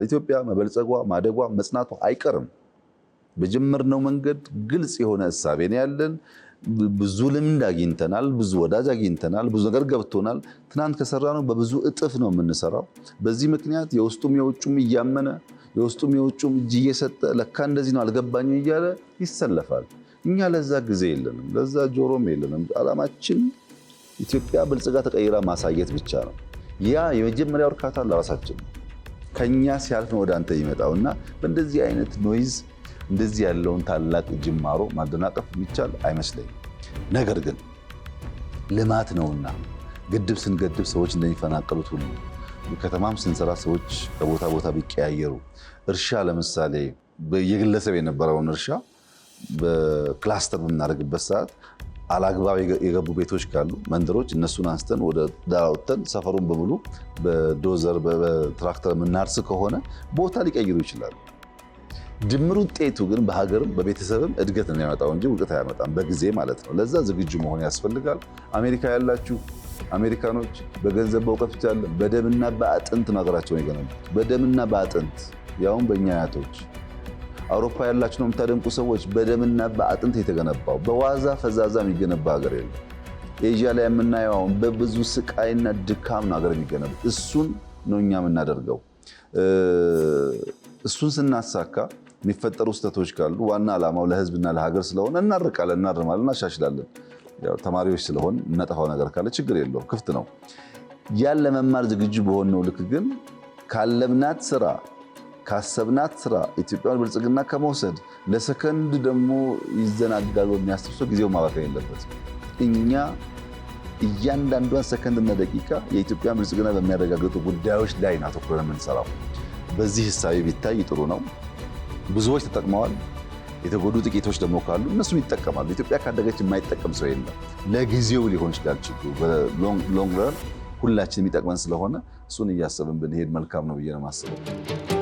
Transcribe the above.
ኢትዮጵያ መበልጸጓ ማደጓ መጽናቷ አይቀርም። በጀመርነው መንገድ ግልጽ የሆነ እሳቤ ነው ያለን። ብዙ ልምድ አግኝተናል፣ ብዙ ወዳጅ አግኝተናል፣ ብዙ ነገር ገብቶናል። ትናንት ከሰራነው በብዙ እጥፍ ነው የምንሰራው። በዚህ ምክንያት የውስጡም የውጩም እያመነ የውስጡም የውጩም እጅ እየሰጠ ለካ እንደዚህ ነው አልገባኝም እያለ ይሰለፋል። እኛ ለዛ ጊዜ የለንም፣ ለዛ ጆሮም የለንም። ዓላማችን ኢትዮጵያ ብልጽጋ ተቀይራ ማሳየት ብቻ ነው። ያ የመጀመሪያው እርካታ ለራሳችን ነው። ከኛ ሲያልፍ ነው ወደ አንተ ይመጣውና በእንደዚህ አይነት ኖይዝ እንደዚህ ያለውን ታላቅ ጅማሮ ማደናቀፍ የሚቻል አይመስለኝም። ነገር ግን ልማት ነውና ግድብ ስንገድብ ሰዎች እንደሚፈናቀሉት ሁሉ ከተማም ስንሰራ ሰዎች ከቦታ ቦታ ቢቀያየሩ፣ እርሻ ለምሳሌ የግለሰብ የነበረውን እርሻ በክላስተር በምናደርግበት ሰዓት አላግባብ የገቡ ቤቶች ካሉ መንደሮች፣ እነሱን አንስተን ወደ ዳር አውጥተን ሰፈሩን በሙሉ በዶዘር በትራክተር የምናርስ ከሆነ ቦታ ሊቀይሩ ይችላሉ። ድምር ውጤቱ ግን በሀገርም በቤተሰብም እድገት ነው የሚያመጣው እንጂ ውድቀት አያመጣም፣ በጊዜ ማለት ነው። ለዛ ዝግጁ መሆን ያስፈልጋል። አሜሪካ ያላችሁ አሜሪካኖች በገንዘብ በእውቀት ብቻ አይደለም፣ በደምና በአጥንት ነው ሀገራቸውን የገነቡት። በደምና በአጥንት ያውም በእኛ አያቶች። አውሮፓ ያላችሁ ነው የምታደንቁ ሰዎች፣ በደምና በአጥንት የተገነባው በዋዛ ፈዛዛ የሚገነባ ሀገር የለም። ኤዥያ ላይ የምናየው አሁን በብዙ ስቃይና ድካም ነው ሀገር የሚገነቡት። እሱን ነው እኛ የምናደርገው። እሱን ስናሳካ የሚፈጠሩ ስህተቶች ካሉ ዋና ዓላማው ለሕዝብና ለሀገር ስለሆነ እናርቃለን፣ እናርማለን፣ እናሻሽላለን። ያው ተማሪዎች ስለሆን እናጠፋው ነገር ካለ ችግር የለውም፣ ክፍት ነው። ያን ለመማር ዝግጁ በሆነው ልክ ግን ካለምናት ስራ ካሰብናት ስራ ኢትዮጵያን ብልጽግና ከመውሰድ ለሰከንድ ደግሞ ይዘናጋል በሚያስብ ሰው ጊዜው ማባከን የለበትም። እኛ እያንዳንዷን ሰከንድና ደቂቃ የኢትዮጵያን ብልጽግና በሚያረጋግጡ ጉዳዮች ላይ አተኩረን የምንሰራው። በዚህ ህሳቤ ቢታይ ጥሩ ነው። ብዙዎች ተጠቅመዋል። የተጎዱ ጥቂቶች ደግሞ ካሉ እነሱም ይጠቀማሉ። ኢትዮጵያ ካደገች የማይጠቀም ሰው የለም። ለጊዜው ሊሆን ይችላል ችግሩ፣ በሎንግ ረን ሁላችን የሚጠቅመን ስለሆነ እሱን እያሰብን ብንሄድ መልካም ነው ብዬ ነው የማስበው።